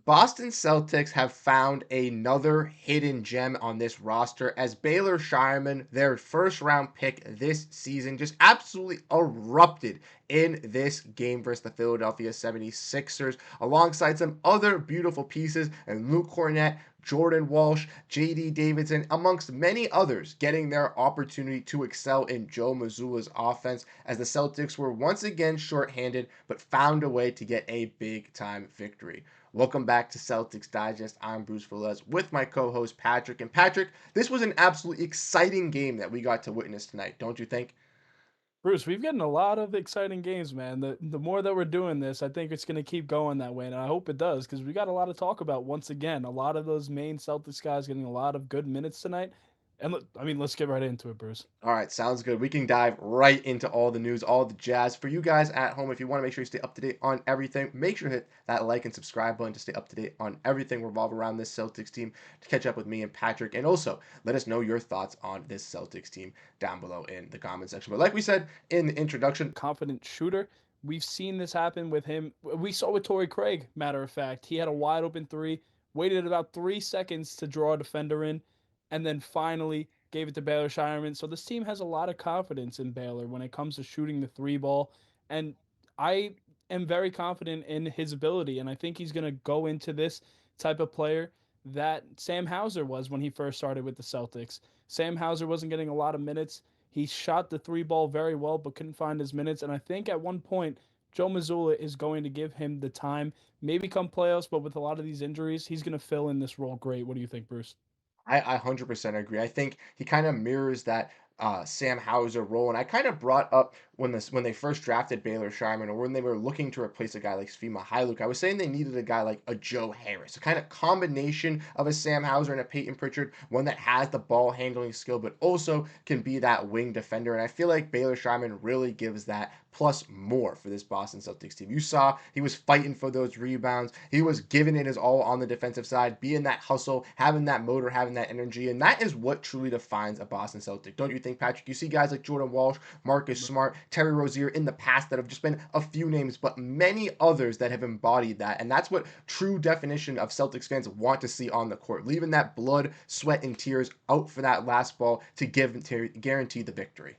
Boston Celtics have found another hidden gem on this roster as Baylor Shireman, their first round pick this season, just absolutely erupted in this game versus the Philadelphia 76ers, alongside some other beautiful pieces and Luke Cornett, Jordan Walsh, JD Davidson, amongst many others, getting their opportunity to excel in Joe Mazzulla's offense as the Celtics were once again shorthanded but found a way to get a big time victory. Welcome back to Celtics Digest. I'm Bruce Velez with my co-host Patrick. And Patrick, this was an absolutely exciting game that we got to witness tonight, don't you think? Bruce, we've gotten a lot of exciting games, man. The more that we're doing this, I think it's going to keep going that way, and I hope it does because we got a lot to talk about once again. A lot of those main Celtics guys getting a lot of good minutes tonight, and let's get right into it, Bruce. All right, sounds good. We can dive right into all the news, all the jazz. For you guys at home, if you want to make sure you stay up to date on everything, make sure to hit that like and subscribe button to stay up to date on everything revolved around this Celtics team to catch up with me and Patrick. And also, let us know your thoughts on this Celtics team down below in the comment section. But like we said in the introduction, Confident shooter. We've seen this happen with him. We saw with Torrey Craig, matter of fact. He had a wide open three, waited about 3 seconds to draw a defender in, and then finally gave it to Baylor Shireman. So this team has a lot of confidence in Baylor when it comes to shooting the three ball. And I am very confident in his ability. And I think he's going to go into this type of player that Sam Hauser was when he first started with the Celtics. Sam Hauser wasn't getting a lot of minutes. He shot the three ball very well, but couldn't find his minutes. And I think at one point, Joe Mazzulla is going to give him the time, maybe come playoffs, but with a lot of these injuries, he's going to fill in this role great. What do you think, Bruce? I 100% agree. I think he kind of mirrors that Sam Hauser role, and I kind of brought up when they first drafted Baylor Shireman, or when they were looking to replace a guy like Sfima Hyluk. I was saying they needed a guy like a Joe Harris, a kind of combination of a Sam Hauser and a Payton Pritchard, one that has the ball handling skill, but also can be that wing defender. And I feel like Baylor Shireman really gives that plus more for this Boston Celtics team. You saw he was fighting for those rebounds. He was giving it his all on the defensive side, being that hustle, having that motor, having that energy. And that is what truly defines a Boston Celtic. Don't you think, Patrick? You see guys like Jordan Walsh, Marcus Smart, Terry Rozier in the past that have just been a few names, but many others that have embodied that. And that's what true definition of Celtics fans want to see on the court, leaving that blood, sweat, and tears out for that last ball to guarantee the victory.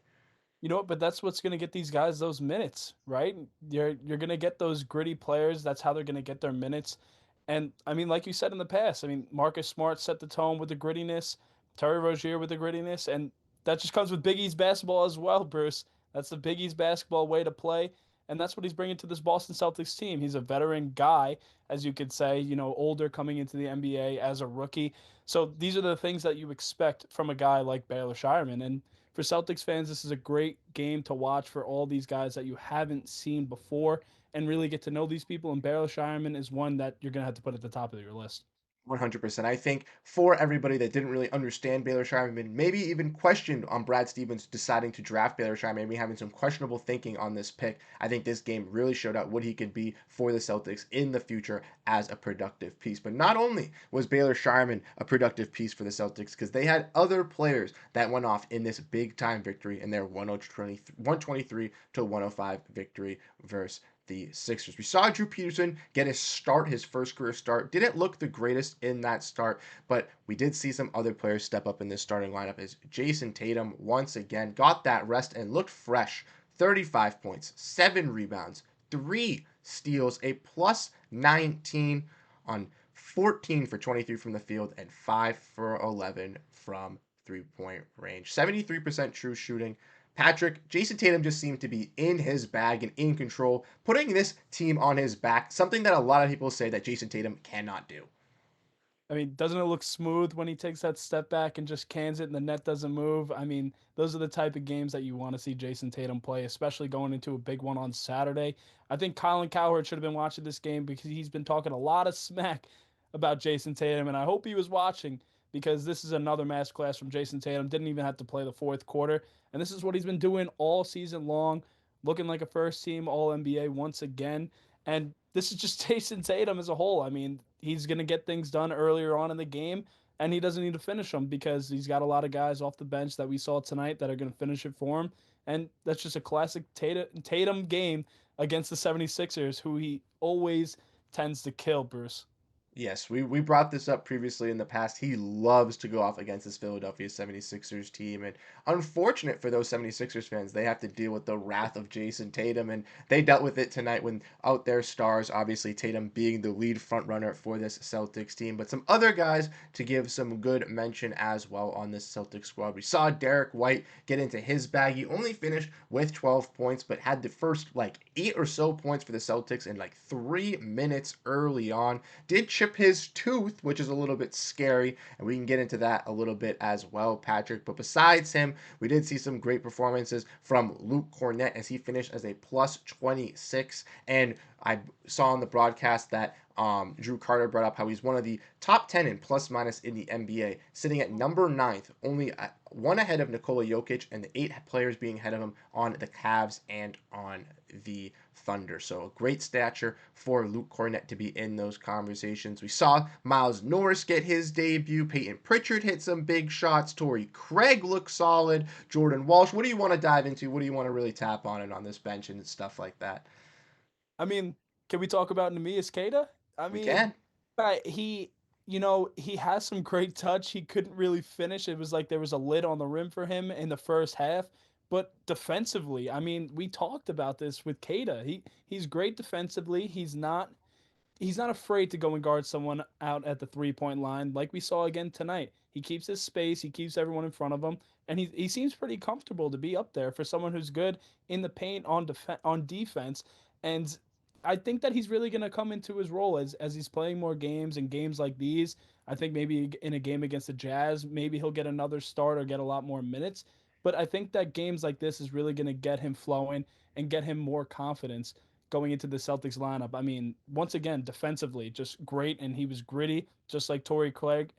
You know what? But that's what's going to get these guys those minutes, right? You're going to get those gritty players. That's how they're going to get their minutes. And I mean, like you said in the past, I mean, Marcus Smart set the tone with the grittiness, Terry Rozier with the grittiness, and that just comes with Big East basketball as well, Bruce. That's the Big East basketball way to play, and that's what he's bringing to this Boston Celtics team. He's a veteran guy, as you could say, older coming into the NBA as a rookie. So these are the things that you expect from a guy like Baylor Shireman, and for Celtics fans, this is a great game to watch for all these guys that you haven't seen before and really get to know these people. And Baylor Shireman is one that you're going to have to put at the top of your list. 100%. I think for everybody that didn't really understand Baylor Shireman, maybe even questioned on Brad Stevens deciding to draft Baylor Shireman, maybe having some questionable thinking on this pick, I think this game really showed out what he could be for the Celtics in the future as a productive piece. But not only was Baylor Shireman a productive piece for the Celtics, because they had other players that went off in this big time victory in their 123 to 105 victory versus the Sixers. We saw Drew Peterson get his first career start. Didn't look the greatest in that start, but we did see some other players step up in this starting lineup as Jayson Tatum once again got that rest and looked fresh. 35 points, 7 rebounds, 3 steals, a plus 19 on 14 for 23 from the field and 5 for 11 from three-point range. 73% true shooting. Patrick, Jayson Tatum just seemed to be in his bag and in control, putting this team on his back, something that a lot of people say that Jayson Tatum cannot do. I mean, doesn't it look smooth when he takes that step back and just cans it and the net doesn't move? I mean, those are the type of games that you want to see Jayson Tatum play, especially going into a big one on Saturday. I think Colin Cowherd should have been watching this game because he's been talking a lot of smack about Jayson Tatum, and I hope he was watching because this is another masterclass from Jayson Tatum. Didn't even have to play the fourth quarter, and this is what he's been doing all season long, looking like a first team All NBA once again. And this is just Jayson Tatum as a whole. I mean, he's going to get things done earlier on in the game, and he doesn't need to finish them because he's got a lot of guys off the bench that we saw tonight that are going to finish it for him. And that's just a classic Tatum game against the 76ers, who he always tends to kill, Bruce. Yes, we brought this up previously in the past. He loves to go off against this Philadelphia 76ers team. And unfortunate for those 76ers fans, they have to deal with the wrath of Jayson Tatum. And they dealt with it tonight when out their stars, obviously Tatum being the lead front runner for this Celtics team. But some other guys to give some good mention as well on this Celtics squad. We saw Derrick White get into his bag. He only finished with 12 points, but had the first like 8 or so points for the Celtics in like 3 minutes early on. Did chip his tooth, which is a little bit scary, and we can get into that a little bit as well, Patrick. But besides him, we did see some great performances from Luke Cornett as he finished as a plus 26. And I saw on the broadcast that Drew Carter brought up how he's one of the top 10 in plus minus in the NBA, sitting at number ninth, only one ahead of Nikola Jokic, and the 8 players being ahead of him on the Cavs and on the Thunder. So a great stature for Luke Cornett to be in those conversations. We saw Miles Norris get his debut. Peyton Pritchard hit some big shots. Torrey Craig looked solid. Jordan Walsh. What do you want to dive into? What do you want to really tap on it on this bench and stuff like that? I mean, can we talk about Neemias Queta? I We mean, can. he, he has some great touch. He couldn't really finish. It was like there was a lid on the rim for him in the first half. But defensively, I mean, we talked about this with Queta. He's great defensively. He's not afraid to go and guard someone out at the 3-point line, like we saw again tonight. He keeps his space, he keeps everyone in front of him, and he seems pretty comfortable to be up there for someone who's good in the paint on defense. And I think that he's really going to come into his role as he's playing more games and games like these. I think maybe in a game against the Jazz, maybe he'll get another start or get a lot more minutes. But I think that games like this is really going to get him flowing and get him more confidence going into the Celtics lineup. I mean, once again, defensively, just great, and he was gritty, just like Torrey Craig.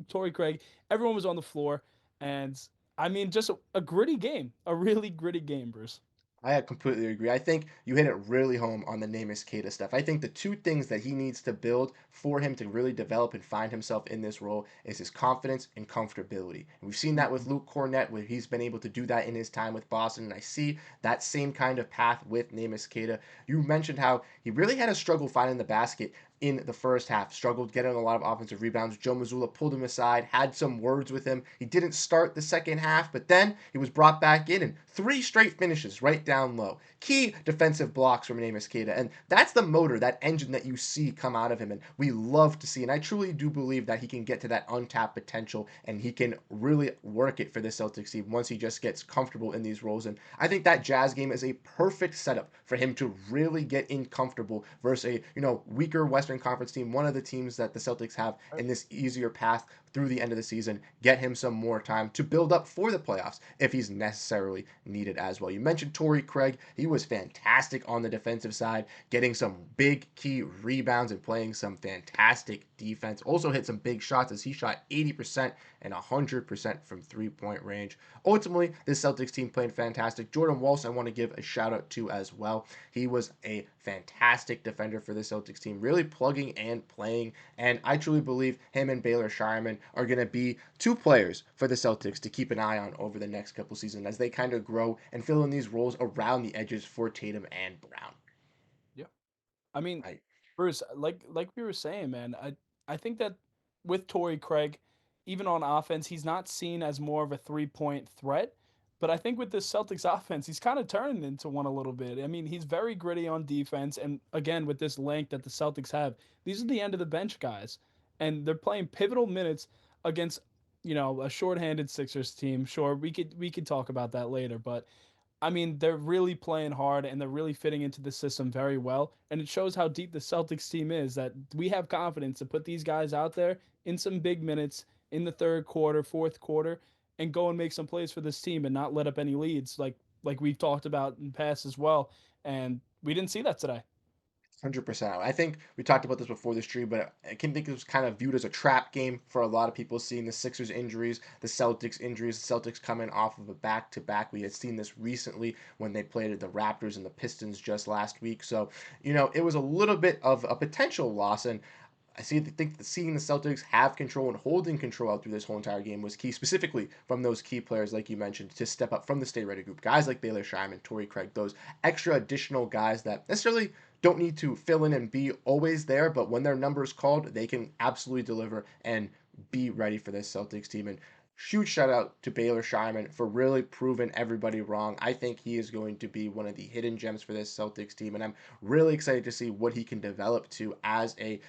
Torrey Craig, everyone was on the floor, and I mean, just a gritty game, a really gritty game, Bruce. I completely agree. I think you hit it really home on the Neemias Queta stuff. I think the two things that he needs to build for him to really develop and find himself in this role is his confidence and comfortability. And we've seen that with Luke Cornett, where he's been able to do that in his time with Boston. And I see that same kind of path with Neemias Queta. You mentioned how he really had a struggle finding the basket in the first half, struggled getting a lot of offensive rebounds. Joe Mazzulla pulled him aside, had some words with him. He didn't start the second half, but then he was brought back in and 3 straight finishes right down low. Key defensive blocks from Neemias Queta, and that's the motor, that engine that you see come out of him, and we love to see. And I truly do believe that he can get to that untapped potential, and he can really work it for the Celtics team once he just gets comfortable in these roles. And I think that Jazz game is a perfect setup for him to really get in comfortable versus a weaker Western Conference team, one of the teams that the Celtics have in this easier path through the end of the season. Get him some more time to build up for the playoffs if he's necessarily needed as well. You mentioned Torrey Craig. He was fantastic on the defensive side, getting some big key rebounds and playing some fantastic defense. Also hit some big shots as he shot 80% and 100% from 3-point range. Ultimately, this Celtics team played fantastic. Jordan Walsh, I want to give a shout out to as well. He was a fantastic defender for the Celtics team, really plugging and playing. And I truly believe him and Baylor Shireman are going to be 2 players for the Celtics to keep an eye on over the next couple seasons as they kind of grow and fill in these roles around the edges for Tatum and Brown. Yeah. I mean, I Bruce, like we were saying, man, I think that with Torrey Craig, even on offense, he's not seen as more of a 3-point threat. But I think with this Celtics offense, he's kind of turning into one a little bit. I mean, he's very gritty on defense, and again, with this length that the Celtics have, these are the end of the bench guys, and they're playing pivotal minutes against a shorthanded Sixers team. Sure, we could talk about that later, but I mean, they're really playing hard and they're really fitting into the system very well. And it shows how deep the Celtics team is that we have confidence to put these guys out there in some big minutes in the third quarter, fourth quarter, and go and make some plays for this team and not let up any leads like we've talked about in the past as well. And we didn't see that today. 100%. I think we talked about this before the stream, but I can think it was kind of viewed as a trap game for a lot of people, seeing the Sixers injuries, the Celtics injuries, the Celtics coming off of a back-to-back. We had seen this recently when they played the Raptors and the Pistons just last week. So, it was a little bit of a potential loss, and think that seeing the Celtics have control and holding control out through this whole entire game was key, specifically from those key players, like you mentioned, to step up from the Stay Ready group. Guys like Baylor Shireman, Torrey Craig, those extra additional guys that necessarily don't need to fill in and be always there, but when their number is called, they can absolutely deliver and be ready for this Celtics team. And huge shout out to Baylor Scheierman for really proving everybody wrong. I think he is going to be one of the hidden gems for this Celtics team, and I'm really excited to see what he can develop to as a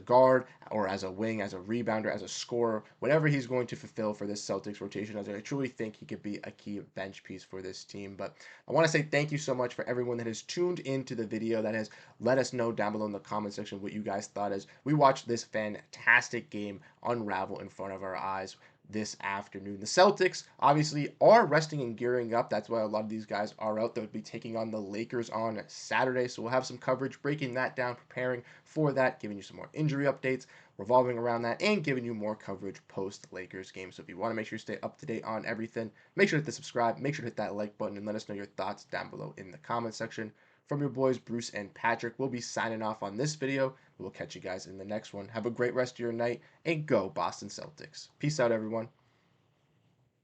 guard or as a wing, as a rebounder, as a scorer, whatever he's going to fulfill for this Celtics rotation. As I truly think he could be a key bench piece for this team. But I want to say thank you so much for everyone that has tuned into the video, that has let us know down below in the comment section what you guys thought as we watched this fantastic game unravel in front of our eyes this afternoon. The Celtics obviously are resting and gearing up. That's why a lot of these guys are out. They'll be taking on the Lakers on Saturday. So we'll have some coverage breaking that down, preparing for that, giving you some more injury updates revolving around that, and giving you more coverage post Lakers game. So if you want to make sure you stay up to date on everything, make sure to hit the subscribe, make sure to hit that like button, and let us know your thoughts down below in the comment section. From your boys, Bruce and Patrick, we'll be signing off on this video. We'll catch you guys in the next one. Have a great rest of your night, and go Boston Celtics. Peace out, everyone.